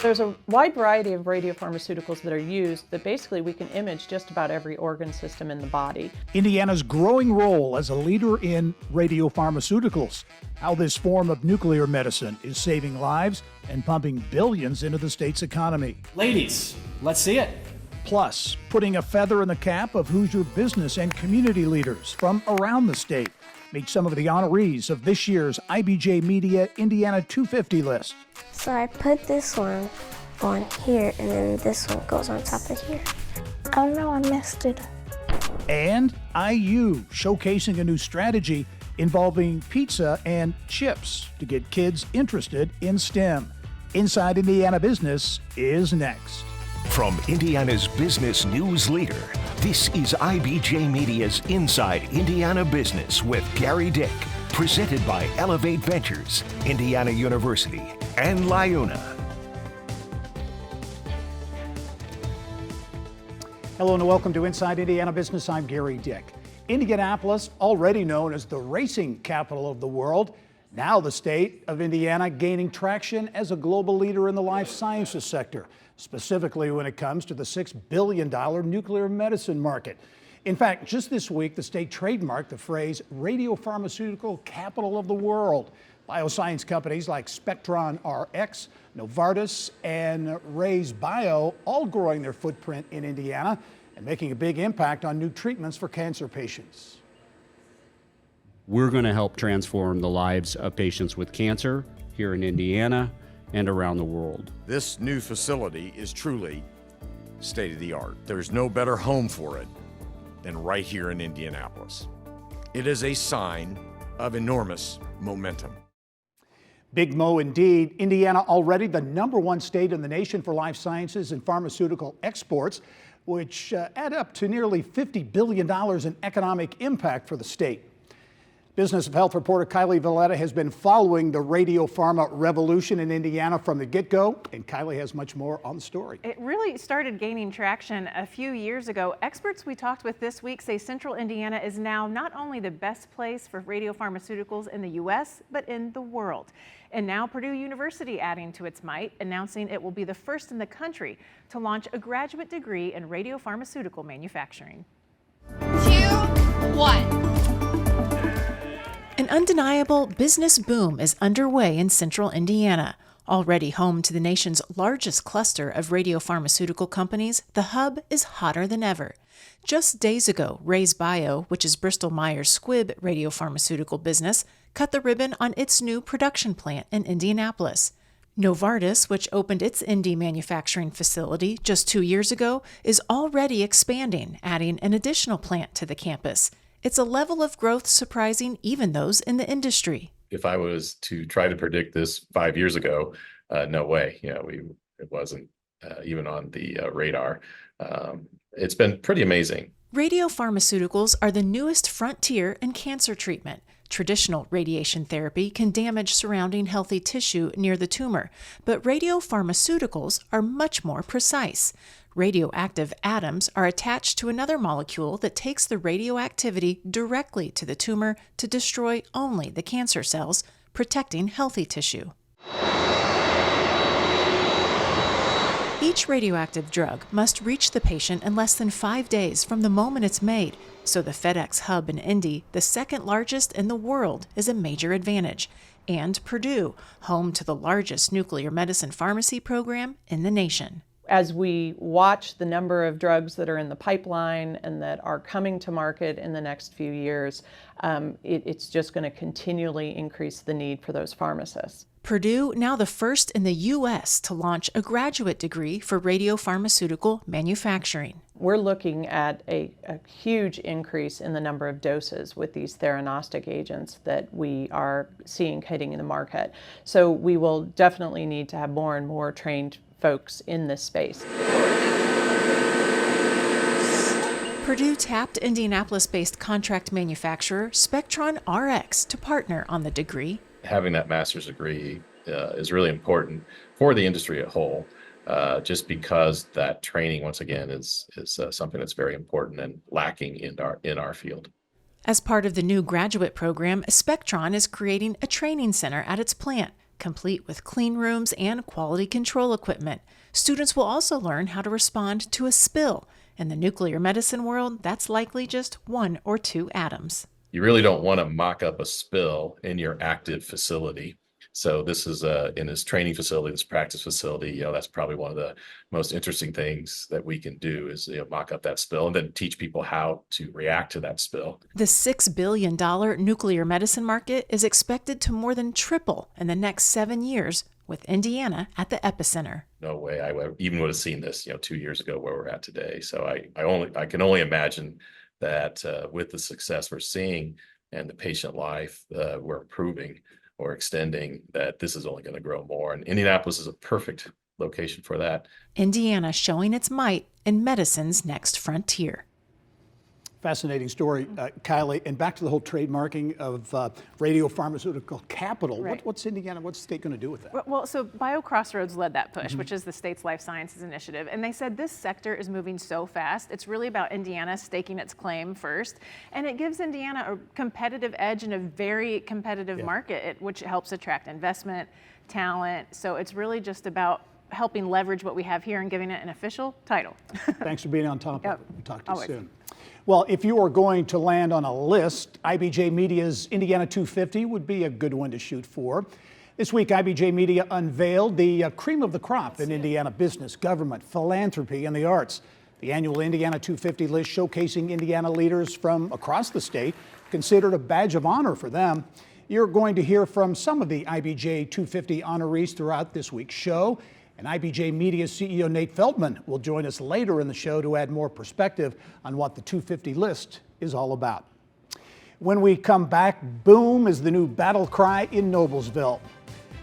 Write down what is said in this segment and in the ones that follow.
There's a wide variety of radiopharmaceuticals that are used that basically we can image just about every organ system in the body. Indiana's growing role as a leader in radiopharmaceuticals, how this form of nuclear medicine is saving lives and pumping billions into the state's economy. Ladies, let's see it. Plus, putting a feather in the cap of Hoosier business and community leaders from around the state. Meet some of the honorees of this year's IBJ Media Indiana 250 list. So I put this one on here, and then this one goes on top of here. Oh no, I messed it up. And IU, showcasing a new strategy involving pizza and chips to get kids interested in STEM. Inside Indiana Business is next. From Indiana's business news leader, this is IBJ Media's Inside Indiana Business with Gerry Dick, presented by Elevate Ventures, Indiana University, and LIUNA. Hello and welcome to Inside Indiana Business. I'm Gerry Dick. Indianapolis, already known as the racing capital of the world, now the state of Indiana gaining traction as a global leader in the life sciences sector, specifically when it comes to the $6 billion nuclear medicine market. In fact, just this week, the state trademarked the phrase Radiopharmaceutical Capital of the World. Bioscience companies like SpectronRx, Novartis, and RayzeBio all growing their footprint in Indiana and making a big impact on new treatments for cancer patients. We're going to help transform the lives of patients with cancer here in Indiana and around the world. This new facility is truly state-of-the-art. There's no better home for it than right here in Indianapolis. It is a sign of enormous momentum. Big Mo indeed. Indiana already the #1 state in the nation for life sciences and pharmaceutical exports, which add up to nearly $50 billion in economic impact for the state. Business of Health reporter Kylie Veleta has been following the radiopharma revolution in Indiana from the get-go, and Kylie has much more on the story. It really started gaining traction a few years ago. Experts we talked with this week say Central Indiana is now not only the best place for radiopharmaceuticals in the U.S., but in the world. And now Purdue University adding to its might, announcing it will be the first in the country to launch a graduate degree in radiopharmaceutical manufacturing. 2, 1. An undeniable business boom is underway in Central Indiana. Already home to the nation's largest cluster of radiopharmaceutical companies, the hub is hotter than ever. Just days ago, RayzeBio, which is Bristol Myers Squibb radiopharmaceutical business, cut the ribbon on its new production plant in Indianapolis. Novartis, which opened its Indy manufacturing facility just 2 years ago, is already expanding, adding an additional plant to the campus. It's a level of growth surprising even those in the industry. If I was to try to predict this 5 years ago, no way. It wasn't even on the radar. It's been pretty amazing. Radiopharmaceuticals are the newest frontier in cancer treatment. Traditional radiation therapy can damage surrounding healthy tissue near the tumor, but radiopharmaceuticals are much more precise. Radioactive atoms are attached to another molecule that takes the radioactivity directly to the tumor to destroy only the cancer cells, protecting healthy tissue. Each radioactive drug must reach the patient in less than 5 days from the moment it's made, so the FedEx hub in Indy, the second largest in the world, is a major advantage. And Purdue, home to the largest nuclear medicine pharmacy program in the nation. As we watch the number of drugs that are in the pipeline and that are coming to market in the next few years, it's just going to continually increase the need for those pharmacists. Purdue, now the first in the U.S. to launch a graduate degree for radiopharmaceutical manufacturing. We're looking at a huge increase in the number of doses with these theranostic agents that we are seeing hitting in the market. So we will definitely need to have more and more trained folks in this space. Purdue tapped Indianapolis-based contract manufacturer SpectronRx to partner on the degree. Having that master's degree is really important for the industry as a whole, just because that training, once again, is something that's very important and lacking in our field. As part of the new graduate program, Spectron is creating a training center at its plant. complete with clean rooms and quality control equipment. Students will also learn how to respond to a spill. In the nuclear medicine world, that's likely just 1 or 2 atoms. You really don't want to mock up a spill in your active facility. So this is in this training facility, this practice facility, that's probably one of the most interesting things that we can do is mock up that spill and then teach people how to react to that spill. The $6 billion nuclear medicine market is expected to more than triple in the next 7 years, with Indiana at the epicenter. No way I even would have seen this, 2 years ago where we're at today. So I can only imagine that with the success we're seeing and the patient life we're improving or extending, that this is only going to grow more. And Indianapolis is a perfect location for that. Indiana showing its might in medicine's next frontier. Fascinating story, Kylie. And back to the whole trademarking of Radiopharmaceutical Capital. Right. What's Indiana, what's the state going to do with that? Well, so BioCrossroads led that push, which is the state's life sciences initiative. And they said this sector is moving so fast. It's really about Indiana staking its claim first. And it gives Indiana a competitive edge in a very competitive market, which helps attract investment, talent. So it's really just about helping leverage what we have here and giving it an official title. Thanks for being on top of it. We'll talk to you Always. soon. Well, if you are going to land on a list, IBJ Media's Indiana 250 would be a good one to shoot for. This week, IBJ Media unveiled the cream of the crop in Indiana business, government, philanthropy, and the arts. The annual Indiana 250 list showcasing Indiana leaders from across the state, considered a badge of honor for them. You're going to hear from some of the IBJ 250 honorees throughout this week's show. And IBJ Media CEO Nate Feldman will join us later in the show to add more perspective on what the 250 list is all about. When we come back, boom is the new battle cry in Noblesville.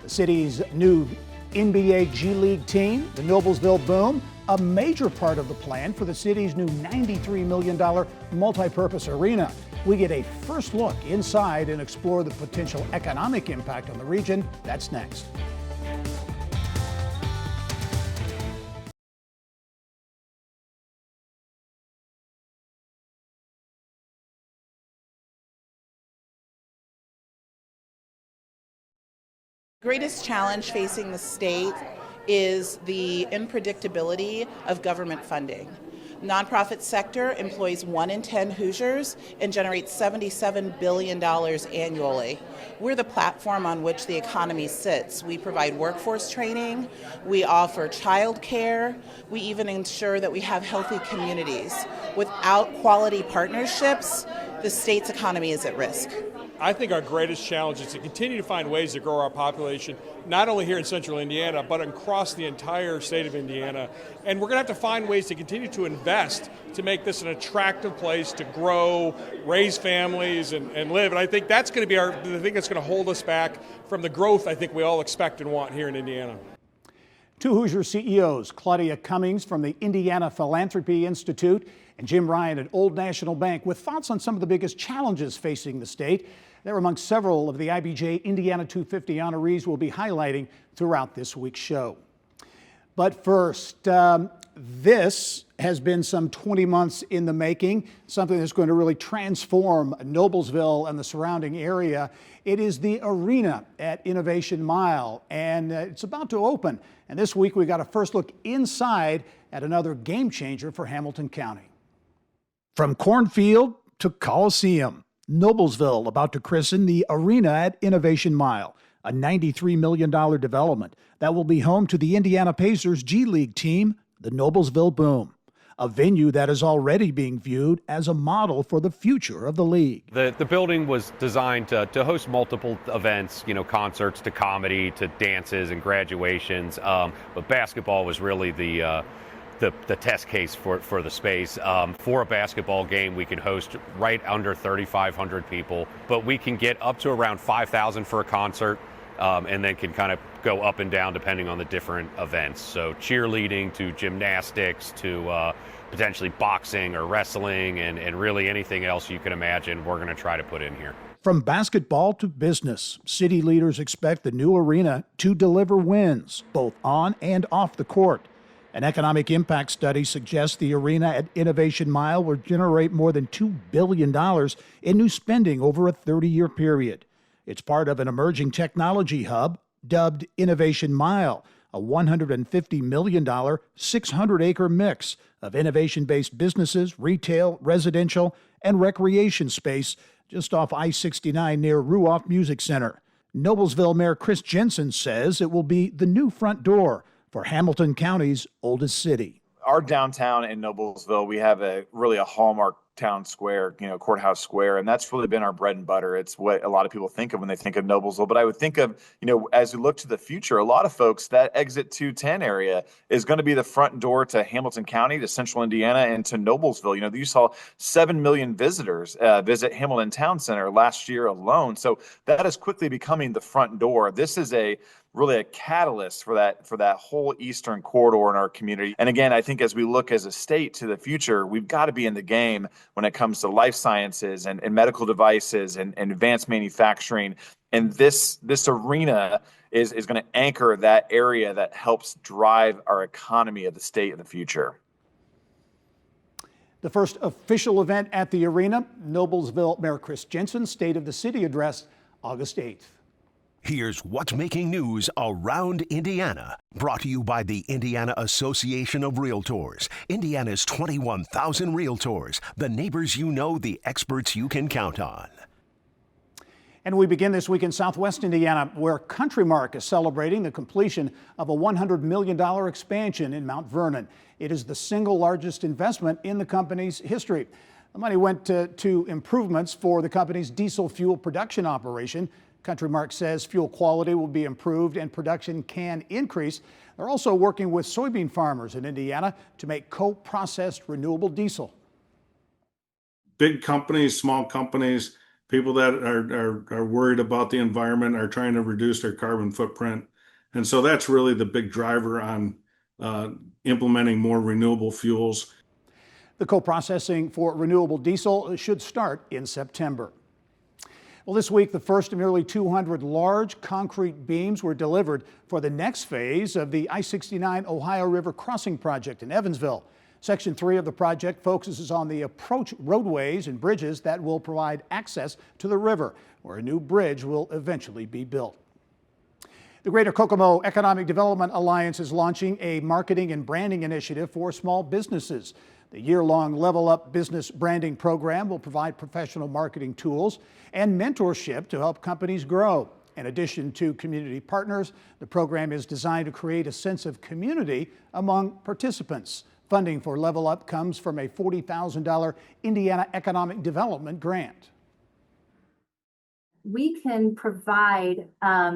The city's new NBA G League team, the Noblesville Boom, a major part of the plan for the city's new $93 million multi-purpose arena. We get a first look inside and explore the potential economic impact on the region. That's next. Greatest challenge facing the state is the unpredictability of government funding. Nonprofit sector employs 1 in 10 Hoosiers and generates $77 billion annually. We're the platform on which the economy sits. We provide workforce training, we offer child care, we even ensure that we have healthy communities. Without quality partnerships, the state's economy is at risk. I think our greatest challenge is to continue to find ways to grow our population, not only here in central Indiana, but across the entire state of Indiana. And we're going to have to find ways to continue to invest to make this an attractive place to grow, raise families, and live. And I think that's going to be the thing that's going to hold us back from the growth I think we all expect and want here in Indiana. Two Hoosier CEOs, Claudia Cummings from the Indiana Philanthropy Institute and Jim Ryan at Old National Bank, with thoughts on some of the biggest challenges facing the state. They're among several of the IBJ Indiana 250 honorees we'll be highlighting throughout this week's show. But first, this has been some 20 months in the making, something that's going to really transform Noblesville and the surrounding area. It is the arena at Innovation Mile, and it's about to open. And this week, we got a first look inside at another game changer for Hamilton County. From cornfield to Coliseum, Noblesville about to christen the arena at Innovation Mile, a $93 million development that will be home to the Indiana Pacers G League team, the Noblesville Boom, a venue that is already being viewed as a model for the future of the league. The building was designed to host multiple events, concerts to comedy to dances and graduations, but basketball was really the test case for the space. For a basketball game, we can host right under 3,500 people, but we can get up to around 5,000 for a concert, and then can kind of go up and down depending on the different events. So cheerleading to gymnastics to potentially boxing or wrestling and really anything else you can imagine we're going to try to put in here. From basketball to business, city leaders expect the new arena to deliver wins, both on and off the court. An economic impact study suggests the arena at Innovation Mile will generate more than $2 billion in new spending over a 30-year period. It's part of an emerging technology hub, dubbed Innovation Mile, a $150 million, 600-acre mix of innovation-based businesses, retail, residential, and recreation space just off I-69 near Ruoff Music Center. Noblesville Mayor Chris Jensen says it will be the new front door for Hamilton County's oldest city. Our downtown in Noblesville, we have really a hallmark town square, Courthouse Square, and that's really been our bread and butter. It's what a lot of people think of when they think of Noblesville. But I would think of, as we look to the future, a lot of folks, that exit 210 area is going to be the front door to Hamilton County, to Central Indiana, and to Noblesville. You saw 7 million visitors visit Hamilton Town Center last year alone. So that is quickly becoming the front door. This is really a catalyst for that whole eastern corridor in our community. And again, I think as we look as a state to the future, we've got to be in the game when it comes to life sciences and medical devices and advanced manufacturing. And this arena is going to anchor that area that helps drive our economy of the state of the future. The first official event at the arena, Noblesville Mayor Chris Jensen's State of the City address, August 8th. Here's what's making news around Indiana, brought to you by the Indiana Association of Realtors. Indiana's 21,000 realtors, the neighbors you know, the experts you can count on. And we begin this week in Southwest Indiana, where CountryMark is celebrating the completion of a $100 million expansion in Mount Vernon. It is the single largest investment in the company's history. The money went to improvements for the company's diesel fuel production operation. CountryMark says fuel quality will be improved and production can increase. They're also working with soybean farmers in Indiana to make co-processed renewable diesel. Big companies, small companies, people that are worried about the environment are trying to reduce their carbon footprint. And so that's really the big driver on implementing more renewable fuels. The co-processing for renewable diesel should start in September. Well, this week, the first of nearly 200 large concrete beams were delivered for the next phase of the I-69 Ohio River Crossing Project in Evansville. Section 3 of the project focuses on the approach roadways and bridges that will provide access to the river, where a new bridge will eventually be built. The Greater Kokomo Economic Development Alliance is launching a marketing and branding initiative for small businesses. The year-long Level Up Business Branding Program will provide professional marketing tools and mentorship to help companies grow. In addition to community partners, the program is designed to create a sense of community among participants. Funding for Level Up comes from a $40,000 Indiana Economic Development grant. We can provide a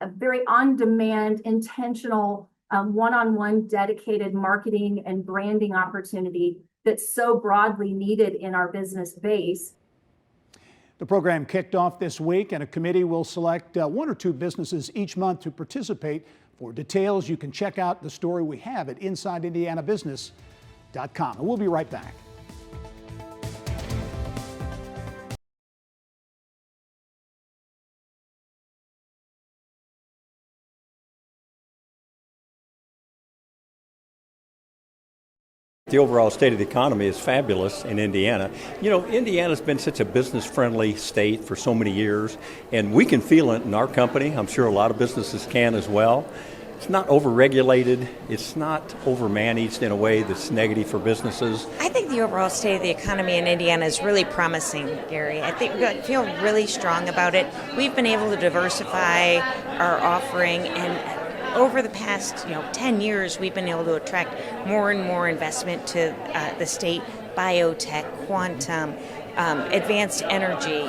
very on-demand, intentional, one-on-one dedicated marketing and branding opportunity that's so broadly needed in our business base. The program kicked off this week, and a committee will select 1 or 2 businesses each month to participate. For details, you can check out the story we have at InsideIndianaBusiness.com. And we'll be right back. The overall state of the economy is fabulous in Indiana. Indiana's been such a business-friendly state for so many years, and we can feel it in our company. I'm sure a lot of businesses can as well. It's not over-regulated. It's not over-managed in a way that's negative for businesses. I think the overall state of the economy in Indiana is really promising, Gary. I feel really strong about it. We've been able to diversify our offering, and over the past 10 years, we've been able to attract more and more investment to the state, biotech, quantum, advanced energy.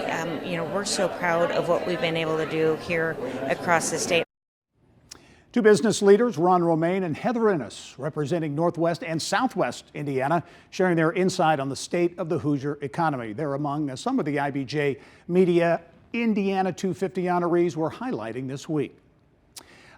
We're so proud of what we've been able to do here across the state. 2 business leaders, Ron Romaine and Heather Innes, representing Northwest and Southwest Indiana, sharing their insight on the state of the Hoosier economy. They're among some of the IBJ Media Indiana 250 honorees we're highlighting this week.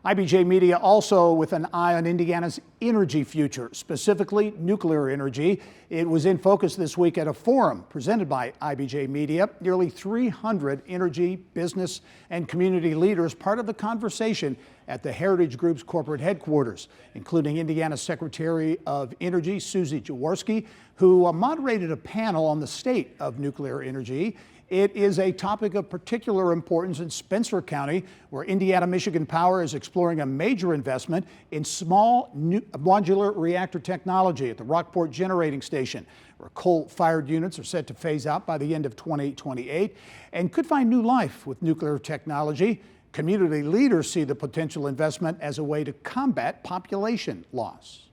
IBJ Media also with an eye on Indiana's energy future, specifically nuclear energy. It was in focus this week at a forum presented by IBJ Media. Nearly 300 energy, business, and community leaders part of the conversation at the Heritage Group's corporate headquarters, including Indiana's Secretary of Energy, Susie Jaworski, who moderated a panel on the state of nuclear energy. It is a topic of particular importance in Spencer County, where Indiana Michigan Power is exploring a major investment in small modular reactor technology at the Rockport Generating Station, where coal-fired units are set to phase out by the end of 2028 and could find new life with nuclear technology. Community leaders see the potential investment as a way to combat population loss.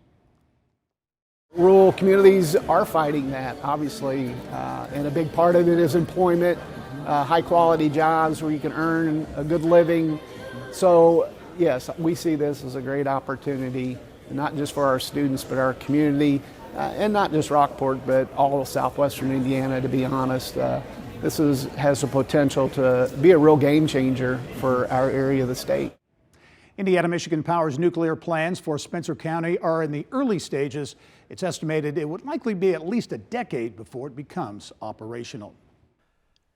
Rural communities are fighting that, obviously, and a big part of it is employment, high-quality jobs where you can earn a good living. So, yes, we see this as a great opportunity, not just for our students, but our community, and not just Rockport, but all of southwestern Indiana, to be honest. This has the potential to be a real game changer for our area of the state. Indiana Michigan Power's nuclear plans for Spencer County are in the early stages. It's estimated it would likely be at least a decade before it becomes operational.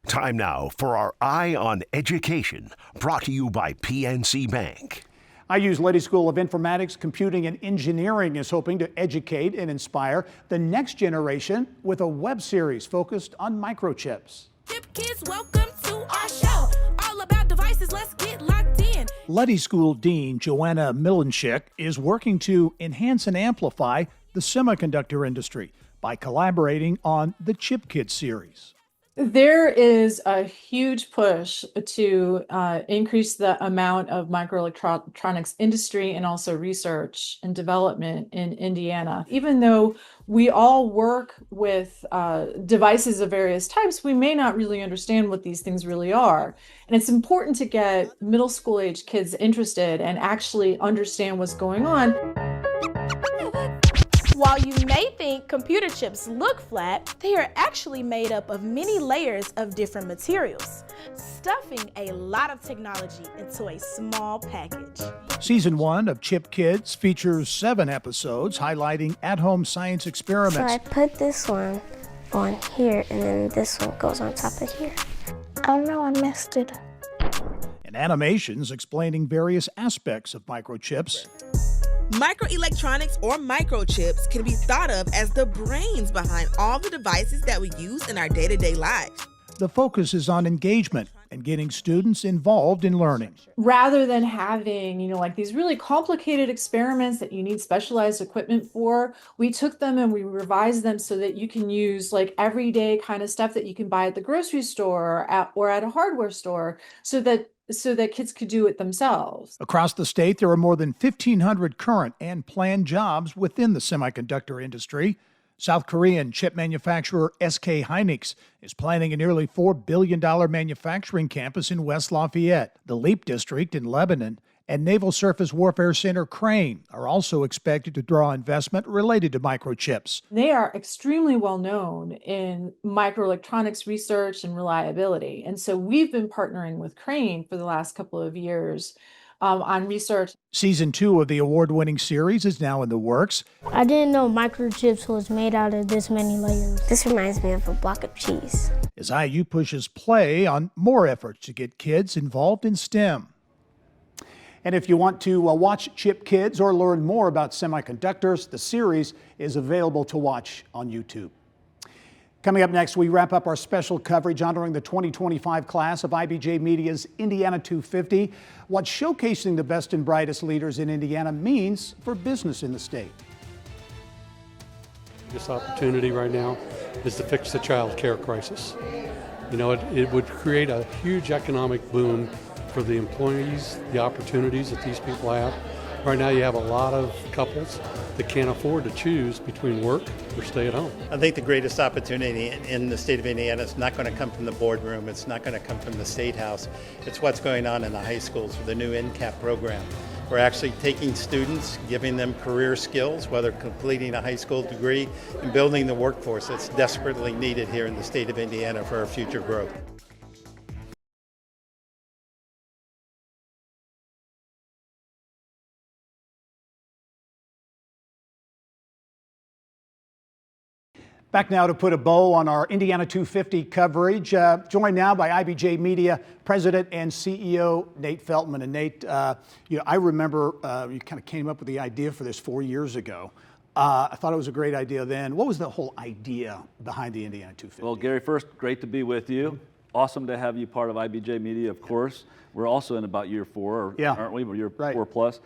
Time now for our Eye on Education, brought to you by PNC Bank. IU's Luddy School of Informatics, Computing, and Engineering is hoping to educate and inspire the next generation with a web series focused on microchips. Kids, welcome to our show. All about devices, let's get locked in. Luddy School Dean Joanna Milenchik is working to enhance and amplify the semiconductor industry by collaborating on the Chip Kids series. There is a huge push to increase the amount of microelectronics industry and also research and development in Indiana. Even though we all work with devices of various types, we may not really understand what these things really are. And it's important to get middle school age kids interested and actually understand what's going on. While you may think computer chips look flat, they are actually made up of many layers of different materials, stuffing a lot of technology into a small package. Season 1 of Chip Kids features 7 episodes highlighting at-home science experiments. So I put this one on here, and then this one goes on top of here. Oh no, I messed it up. And animations explaining various aspects of microchips. Microelectronics, or microchips, can be thought of as the brains behind all the devices that we use in our day-to-day lives. The focus is on engagement and getting students involved in learning. Rather than having, like these really complicated experiments that you need specialized equipment for, we took them and we revised them so that you can use like everyday kind of stuff that you can buy at the grocery store or at a hardware store, so that kids could do it themselves. Across the state, there are more than 1,500 current and planned jobs within the semiconductor industry. South Korean chip manufacturer SK Hynix is planning a nearly $4 billion manufacturing campus in West Lafayette. The Leap District in Lebanon and Naval Surface Warfare Center Crane are also expected to draw investment related to microchips. They are extremely well known in microelectronics research and reliability. And so we've been partnering with Crane for the last couple of years on research. Season 2 of the award-winning series is now in the works. I didn't know microchips was made out of this many layers. This reminds me of a block of cheese. As IU pushes play on more efforts to get kids involved in STEM. And if you want to watch Chip Kids or learn more about semiconductors, the series is available to watch on YouTube. Coming up next, we wrap up our special coverage honoring the 2025 class of IBJ Media's Indiana 250, what showcasing the best and brightest leaders in Indiana means for business in the state. This opportunity right now is to fix the child care crisis. It would create a huge economic boom for the employees, the opportunities that these people have. Right now you have a lot of couples that can't afford to choose between work or stay at home. I think the greatest opportunity in the state of Indiana is not going to come from the boardroom, it's not going to come from the State House. It's what's going on in the high schools with the new NCAP program. We're actually taking students, giving them career skills, whether completing a high school degree, and building the workforce that's desperately needed here in the state of Indiana for our future growth. Back now to put a bow on our Indiana 250 coverage. Joined now by IBJ Media President and CEO Nate Feltman. And Nate, I remember you kind of came up with the idea for this 4 years ago. I thought it was a great idea then. What was the whole idea behind the Indiana 250? Well, Gary, first, great to be with you. awesome to have you part of IBJ Media, of course. We're also in about year 4, aren't we? Year 4 plus.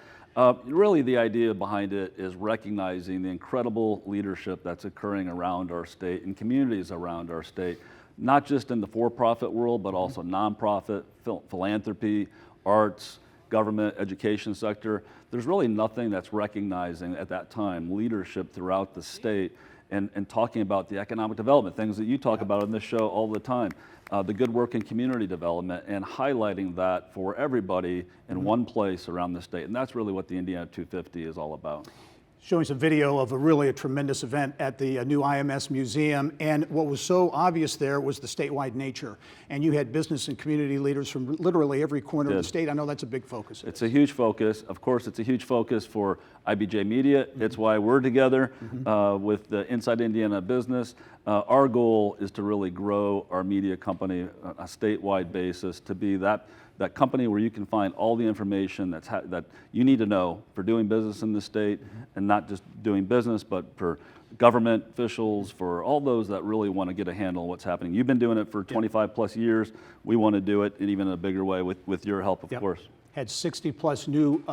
Really, the idea behind it is recognizing the incredible leadership that's occurring around our state and communities around our state, not just in the for-profit world, but also nonprofit, philanthropy, arts, government, education sector. There's really nothing that's recognizing at that time leadership throughout the state and talking about the economic development, things that you talk about on this show all the time, the good work in community development, and highlighting that for everybody in one place around the state. And that's really what the Indiana 250 is all about. Showing some video of a tremendous event at the new IMS Museum. And what was so obvious there was the statewide nature. And you had business and community leaders from literally every corner of the state. I know that's a big focus. It's a huge focus. Of course, it's a huge focus for IBJ Media. It's why we're together with the Inside Indiana Business. Our goal is to really grow our media company on a statewide basis to be that company where you can find all the information that you need to know for doing business in the state, and not just doing business, but for government officials, for all those that really want to get a handle on what's happening. You've been doing it for 25 plus years. We want to do it in even a bigger way with your help, of course. Had 60 plus new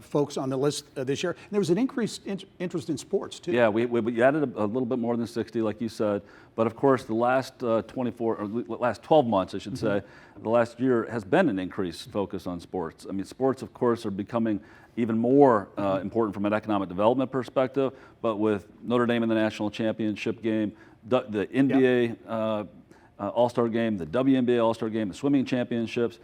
folks on the list this year. And there was an increased interest in sports too. Yeah, we added a little bit more than 60, like you said. But of course, the last 12 months, I should say, the last year has been an increased focus on sports. I mean, sports, of course, are becoming even more important from an economic development perspective. But with Notre Dame in the national championship game, the NBA All-Star game, the WNBA All-Star game, the swimming championships,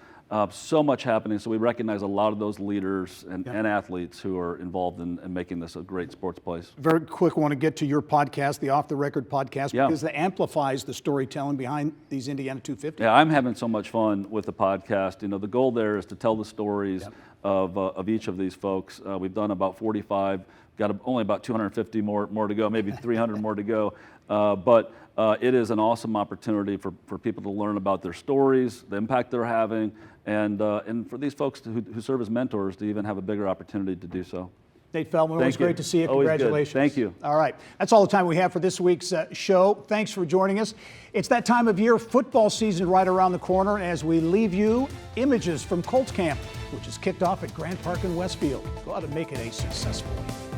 so much happening. So we recognize a lot of those leaders and athletes who are involved in making this a great sports place. Very quick, want to get to your podcast, the Off the Record podcast, because it amplifies the storytelling behind these Indiana 250. Yeah, I'm having so much fun with the podcast. You know, the goal there is to tell the stories of each of these folks. We've done about 45, got only about 250 more to go, maybe 300 more to go. But it is an awesome opportunity for people to learn about their stories, the impact they're having, and for these folks who serve as mentors to even have a bigger opportunity to do so. Nate Feldman, always great to see you. Congratulations. Thank you. All right. That's all the time we have for this week's show. Thanks for joining us. It's that time of year, football season right around the corner. And as we leave you, images from Colts camp, which is kicked off at Grant Park in Westfield. Go out and make it a successful one.